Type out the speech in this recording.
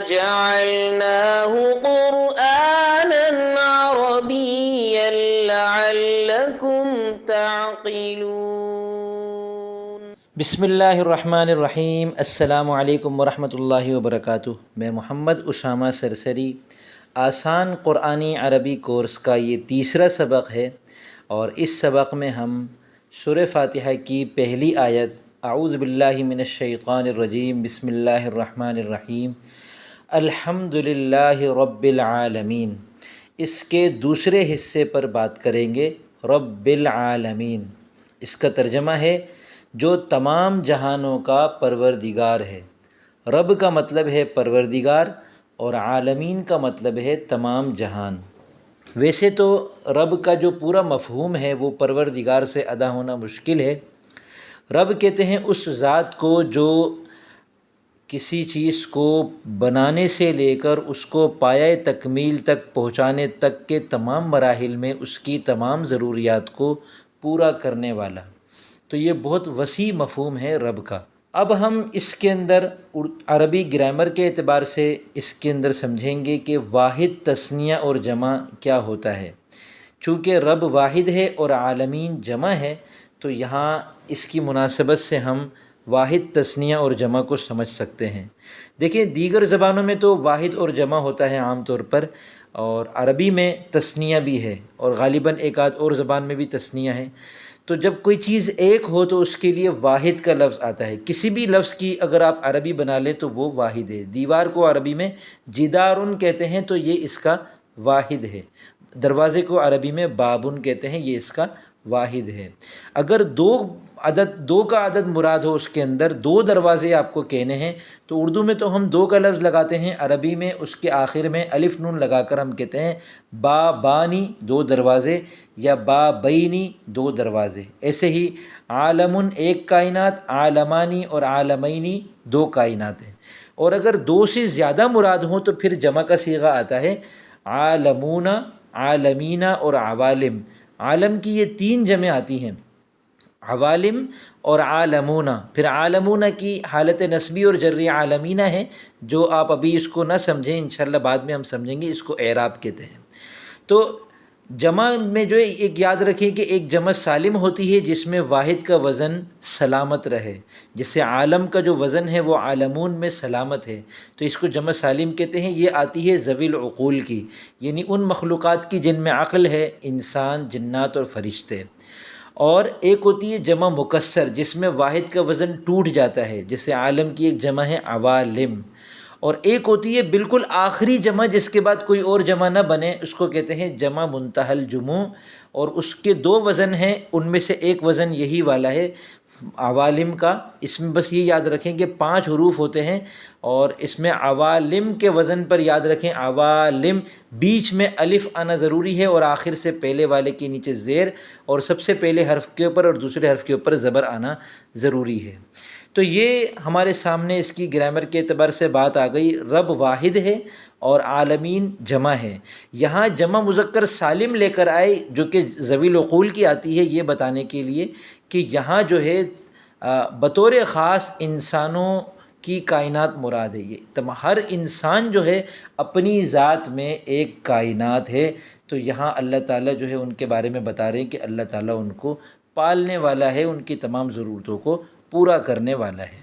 جعلناه قرآنا عربيا لعلكم تعقلون۔ بسم اللہ الرحمن الرحیم۔ السلام علیکم ورحمۃ اللہ وبرکاتہ۔ میں محمد اسامہ سرسری، آسان قرآنی عربی کورس کا یہ تیسرا سبق ہے، اور اس سبق میں ہم سورہ فاتحہ کی پہلی آیت اعوذ باللہ من الشیطان الرجیم بسم اللہ الرحمن الرحیم الحمد للہ رب العالمین، اس کے دوسرے حصے پر بات کریں گے۔ رب العالمین اس کا ترجمہ ہے جو تمام جہانوں کا پروردگار ہے۔ رب کا مطلب ہے پروردگار، اور عالمین کا مطلب ہے تمام جہان۔ ویسے تو رب کا جو پورا مفہوم ہے وہ پروردگار سے ادا ہونا مشکل ہے۔ رب کہتے ہیں اس ذات کو جو کسی چیز کو بنانے سے لے کر اس کو پایۂ تکمیل تک پہنچانے تک کے تمام مراحل میں اس کی تمام ضروریات کو پورا کرنے والا۔ تو یہ بہت وسیع مفہوم ہے رب کا۔ اب ہم اس کے اندر عربی گرامر کے اعتبار سے اس کے اندر سمجھیں گے کہ واحد، تثنیہ اور جمع کیا ہوتا ہے۔ چونکہ رب واحد ہے اور عالمین جمع ہے، تو یہاں اس کی مناسبت سے ہم واحد، تثنیہ اور جمع کو سمجھ سکتے ہیں۔ دیکھیں دیگر زبانوں میں تو واحد اور جمع ہوتا ہے عام طور پر، اور عربی میں تثنیہ بھی ہے، اور غالباً ایک آدھ اور زبان میں بھی تثنیہ ہے۔ تو جب کوئی چیز ایک ہو تو اس کے لیے واحد کا لفظ آتا ہے۔ کسی بھی لفظ کی اگر آپ عربی بنا لیں تو وہ واحد ہے۔ دیوار کو عربی میں جدارن کہتے ہیں، تو یہ اس کا واحد ہے۔ دروازے کو عربی میں بابن کہتے ہیں، یہ اس کا واحد ہے۔ اگر دو کا عدد مراد ہو، اس کے اندر دو دروازے آپ کو کہنے ہیں، تو اردو میں تو ہم دو کا لفظ لگاتے ہیں، عربی میں اس کے آخر میں الف نون لگا کر ہم کہتے ہیں بابانی، دو دروازے، یا بابینی، دو دروازے۔ ایسے ہی عالمن ایک کائنات، عالمانی اور عالمینی دو کائنات ہیں۔ اور اگر دو سے زیادہ مراد ہوں تو پھر جمع کا صیغہ آتا ہے عالمون، عالمینہ اور عوالم۔ عالم کی یہ تین جمع آتی ہیں، عوالم اور عالمون۔ پھر عالمون کی حالت نسبی اور جری عالمینہ ہے، جو آپ ابھی اس کو نہ سمجھیں، انشاءاللہ بعد میں ہم سمجھیں گے، اس کو اعراب کہتے ہیں۔ تو جمع میں جو ایک یاد رکھیں کہ ایک جمع سالم ہوتی ہے جس میں واحد کا وزن سلامت رہے، جیسے عالم کا جو وزن ہے وہ عالمون میں سلامت ہے، تو اس کو جمع سالم کہتے ہیں۔ یہ آتی ہے ذوی العقول کی، یعنی ان مخلوقات کی جن میں عقل ہے، انسان، جنات اور فرشتے۔ اور ایک ہوتی ہے جمع مکسر جس میں واحد کا وزن ٹوٹ جاتا ہے، جیسے عالم کی ایک جمع ہے عوالم۔ اور ایک ہوتی ہے بالکل آخری جمع جس کے بعد کوئی اور جمع نہ بنے، اس کو کہتے ہیں جمع منتہی الجموع، اور اس کے دو وزن ہیں، ان میں سے ایک وزن یہی والا ہے عوالم کا۔ اس میں بس یہ یاد رکھیں کہ 5 حروف ہوتے ہیں، اور اس میں عوالم کے وزن پر یاد رکھیں عوالم، بیچ میں الف آنا ضروری ہے، اور آخر سے پہلے والے کے نیچے زیر، اور سب سے پہلے حرف کے اوپر اور دوسرے حرف کے اوپر زبر آنا ضروری ہے۔ تو یہ ہمارے سامنے اس کی گرامر کے اعتبار سے بات آ گئی۔ رب واحد ہے اور عالمین جمع ہے۔ یہاں جمع مذکر سالم لے کر آئے جو کہ ذوی العقول کی آتی ہے، یہ بتانے کے لیے کہ یہاں جو ہے بطور خاص انسانوں کی کائنات مراد ہے۔ یہ ہر انسان جو ہے اپنی ذات میں ایک کائنات ہے، تو یہاں اللہ تعالیٰ جو ہے ان کے بارے میں بتا رہے ہیں کہ اللہ تعالیٰ ان کو پالنے والا ہے، ان کی تمام ضرورتوں کو پورا کرنے والا ہے۔